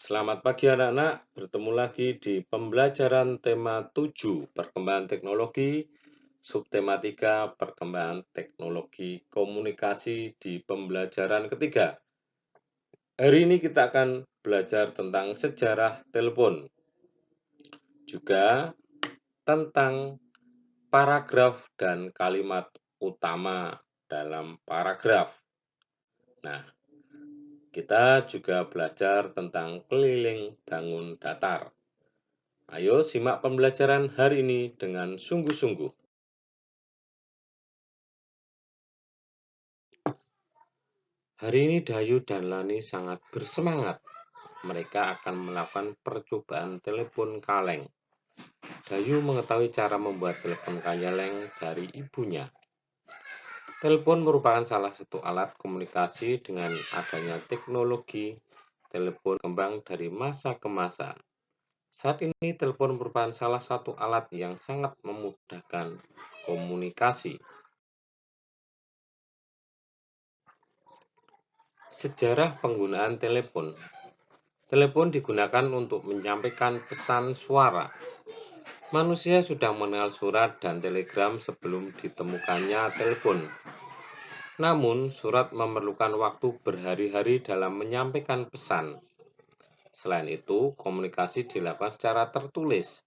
Selamat pagi anak-anak, bertemu lagi di pembelajaran tema 7 perkembangan teknologi, subtema 3 perkembangan teknologi komunikasi di pembelajaran ketiga. Hari ini kita akan belajar tentang sejarah telepon, juga tentang paragraf dan kalimat utama dalam paragraf. Nah, kita juga belajar tentang keliling bangun datar. Ayo simak pembelajaran hari ini dengan sungguh-sungguh. Hari ini Dayu dan Lani sangat bersemangat. Mereka akan melakukan percobaan telepon kaleng. Dayu mengetahui cara membuat telepon kaleng dari ibunya. Telepon merupakan salah satu alat komunikasi dengan adanya teknologi telepon kembang dari masa ke masa. Saat ini telepon merupakan salah satu alat yang sangat memudahkan komunikasi. Sejarah penggunaan telepon. Telepon digunakan untuk menyampaikan pesan suara. Manusia sudah mengenal surat dan telegram sebelum ditemukannya telepon. Namun, surat memerlukan waktu berhari-hari dalam menyampaikan pesan. Selain itu, komunikasi dilakukan secara tertulis.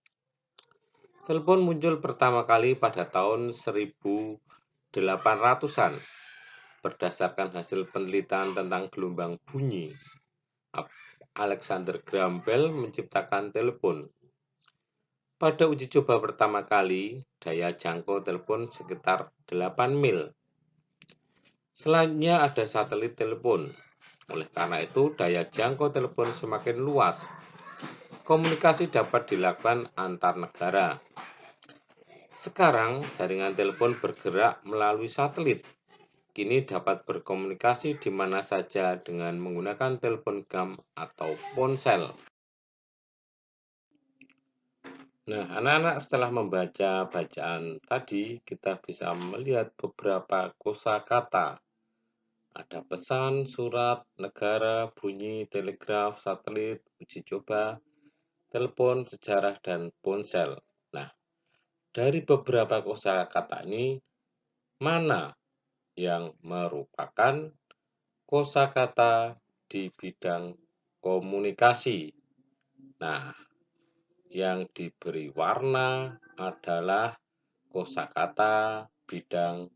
Telepon muncul pertama kali pada tahun 1800-an berdasarkan hasil penelitian tentang gelombang bunyi. Alexander Graham Bell menciptakan telepon. Pada uji coba pertama kali, daya jangkau telepon sekitar 8 mil. Selanjutnya ada satelit telepon. Oleh karena itu, daya jangkau telepon semakin luas. Komunikasi dapat dilakukan antar negara. Sekarang, jaringan telepon bergerak melalui satelit. Kini dapat berkomunikasi di mana saja dengan menggunakan telepon genggam atau ponsel. Nah, anak-anak setelah membaca bacaan tadi, kita bisa melihat beberapa kosakata. Ada pesan, surat, negara, bunyi, telegraf, satelit, uji coba, telepon, sejarah, dan ponsel. Nah, dari beberapa kosakata ini, mana yang merupakan kosakata di bidang komunikasi? Nah, yang diberi warna adalah kosakata bidang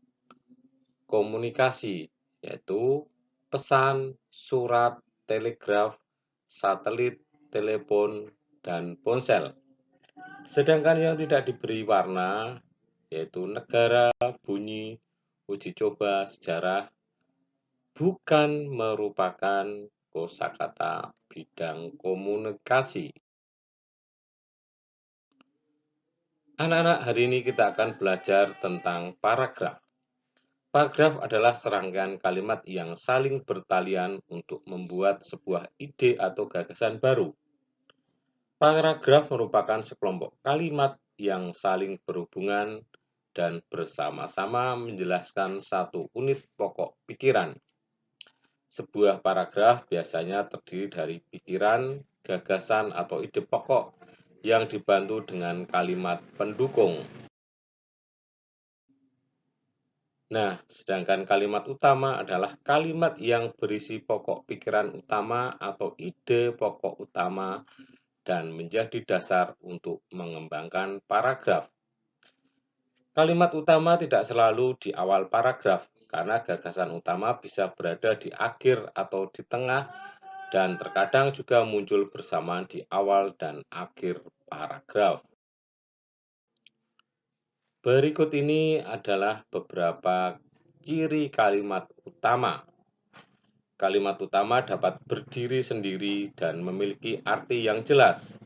komunikasi, yaitu pesan, surat, telegraf, satelit, telepon, dan ponsel. Sedangkan yang tidak diberi warna, yaitu negara, bunyi, uji coba, sejarah, bukan merupakan kosakata bidang komunikasi. Anak-anak, hari ini kita akan belajar tentang paragraf. Paragraf adalah serangkaian kalimat yang saling bertalian untuk membuat sebuah ide atau gagasan baru. Paragraf merupakan sekelompok kalimat yang saling berhubungan dan bersama-sama menjelaskan satu unit pokok pikiran. Sebuah paragraf biasanya terdiri dari pikiran, gagasan, atau ide pokok yang dibantu dengan kalimat pendukung. Nah, sedangkan kalimat utama adalah kalimat yang berisi pokok pikiran utama atau ide pokok utama dan menjadi dasar untuk mengembangkan paragraf. Kalimat utama tidak selalu di awal paragraf, karena gagasan utama bisa berada di akhir atau di tengah, dan terkadang juga muncul bersamaan di awal dan akhir paragraf. Berikut ini adalah beberapa ciri kalimat utama. Kalimat utama dapat berdiri sendiri dan memiliki arti yang jelas.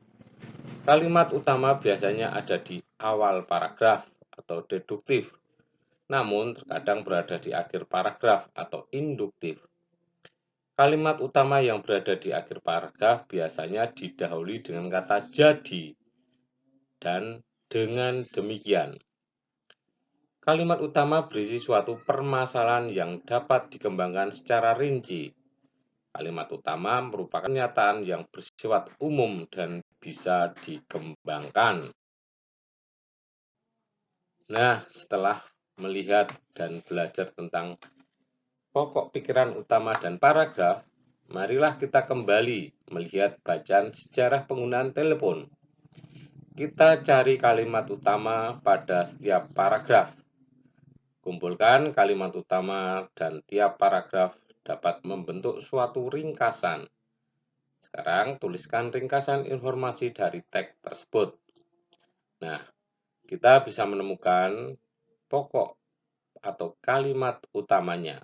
Kalimat utama biasanya ada di awal paragraf atau deduktif, namun terkadang berada di akhir paragraf atau induktif. Kalimat utama yang berada di akhir paragraf biasanya didahului dengan kata jadi dan dengan demikian. Kalimat utama berisi suatu permasalahan yang dapat dikembangkan secara rinci. Kalimat utama merupakan pernyataan yang bersifat umum dan bisa dikembangkan. Nah, setelah melihat dan belajar tentang pokok pikiran utama dan paragraf, marilah kita kembali melihat bacaan sejarah penggunaan telepon. Kita cari kalimat utama pada setiap paragraf. Kumpulkan kalimat utama dan tiap paragraf dapat membentuk suatu ringkasan. Sekarang tuliskan ringkasan informasi dari teks tersebut. Nah, kita bisa menemukan pokok atau kalimat utamanya.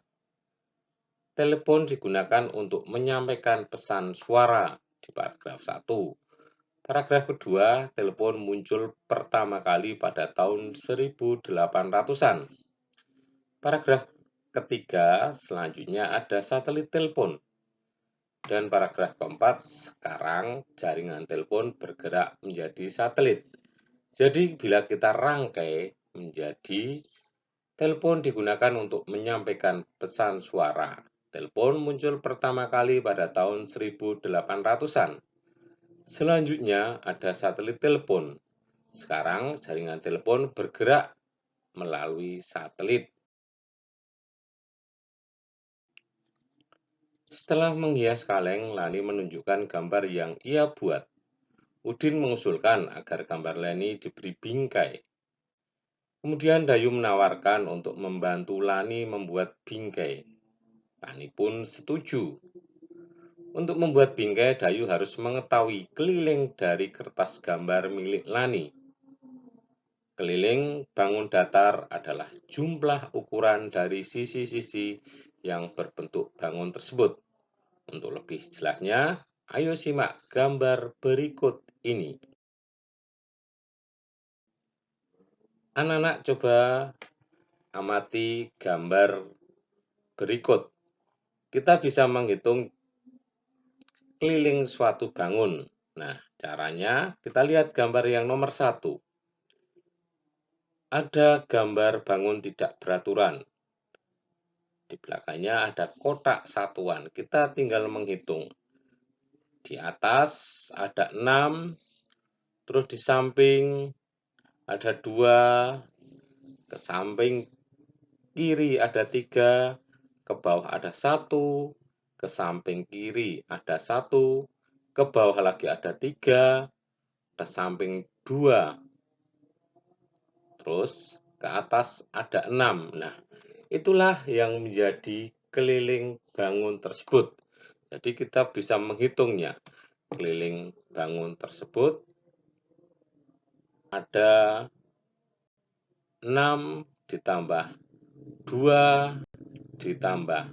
Telepon digunakan untuk menyampaikan pesan suara di paragraf 1. Paragraf kedua, telepon muncul pertama kali pada tahun 1800-an. Paragraf ketiga, selanjutnya ada satelit telepon. Dan paragraf keempat, sekarang jaringan telepon bergerak menjadi satelit. Jadi bila kita rangkai menjadi telepon digunakan untuk menyampaikan pesan suara. Telepon muncul pertama kali pada tahun 1800-an. Selanjutnya ada satelit telepon. Sekarang jaringan telepon bergerak melalui satelit. Setelah menghias kaleng, Lani menunjukkan gambar yang ia buat. Udin mengusulkan agar gambar Lani diberi bingkai. Kemudian Dayu menawarkan untuk membantu Lani membuat bingkai. Lani pun setuju. Untuk membuat bingkai, Dayu harus mengetahui keliling dari kertas gambar milik Lani. Keliling bangun datar adalah jumlah ukuran dari sisi-sisi yang berbentuk bangun tersebut. Untuk lebih jelasnya, ayo simak gambar berikut ini. Anak-anak coba amati gambar berikut. Kita bisa menghitung keliling suatu bangun. Nah, caranya kita lihat gambar yang nomor 1. Ada gambar bangun tidak beraturan. Di belakangnya ada kotak satuan. Kita tinggal menghitung. Di atas ada 6, terus di samping ada 2, ke samping kiri ada 3, ke bawah ada 1, ke samping kiri ada 1, ke bawah lagi ada 3, ke samping 2, terus ke atas ada 6. Nah, itulah yang menjadi keliling bangun tersebut. Jadi kita bisa menghitungnya. Keliling bangun tersebut ada 6 ditambah 2 ditambah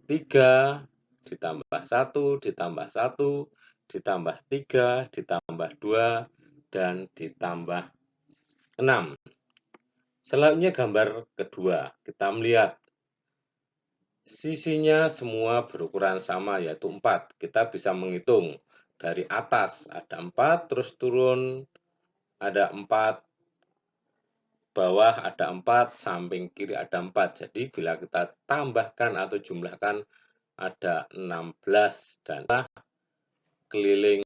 3 ditambah 1 ditambah 1 ditambah 3 ditambah 2 dan ditambah 6. Selanjutnya gambar kedua, kita melihat sisinya semua berukuran sama yaitu 4. Kita bisa menghitung dari atas ada 4, terus turun ada 4, bawah ada 4, samping kiri ada 4. Jadi bila kita tambahkan atau jumlahkan ada 16 dan keliling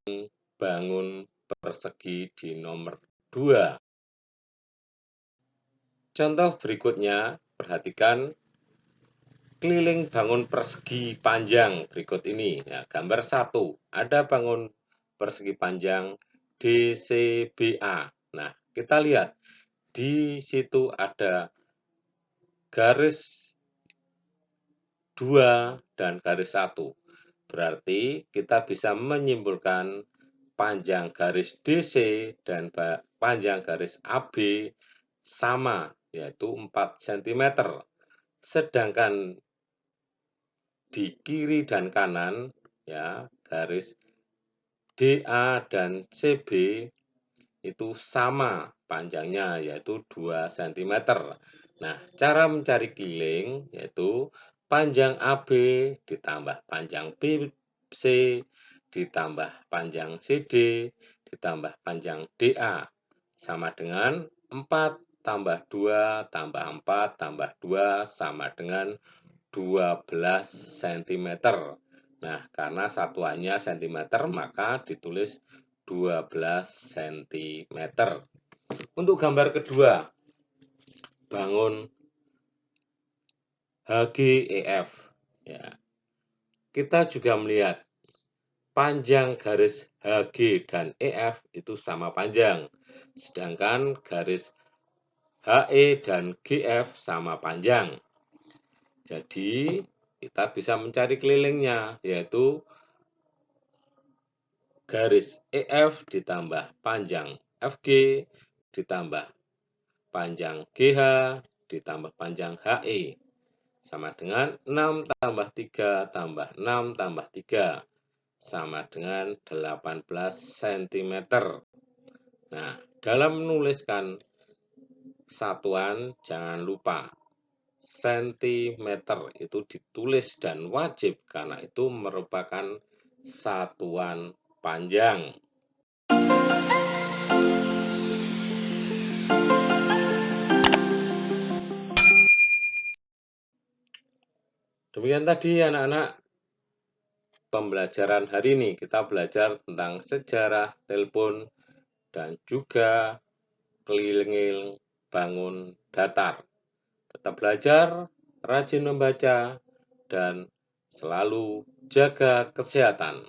bangun persegi di nomor 2. Contoh berikutnya, perhatikan keliling bangun persegi panjang berikut ini. Ya, gambar 1, ada bangun persegi panjang DCBA. Nah, kita lihat di situ ada garis 2 dan garis 1. Berarti kita bisa menyimpulkan panjang garis DC dan panjang garis AB sama, yaitu 4 cm. Sedangkan di kiri dan kanan, ya, garis DA dan CB itu sama panjangnya, yaitu 2 cm. Nah, cara mencari keliling yaitu panjang AB ditambah panjang BC ditambah panjang CD ditambah panjang DA sama dengan 4 tambah 2 tambah 4 tambah 2 sama dengan 12 cm. Nah, karena satuannya cm, maka ditulis 12 cm. Untuk gambar kedua, bangun HGEF. Ya, kita juga melihat panjang garis HG dan EF itu sama panjang, sedangkan garis HE dan GF sama panjang. Jadi, kita bisa mencari kelilingnya, yaitu garis EF ditambah panjang FG ditambah panjang GH ditambah panjang HE sama dengan 6 tambah 3 tambah 6 tambah 3 sama dengan 18 cm. Nah, dalam menuliskan satuan jangan lupa sentimeter itu ditulis dan wajib karena itu merupakan satuan panjang. Demikian tadi anak-anak pembelajaran hari ini. Kita belajar tentang sejarah telepon dan juga keliling bangun datar. Tetap belajar, rajin membaca, dan selalu jaga kesehatan.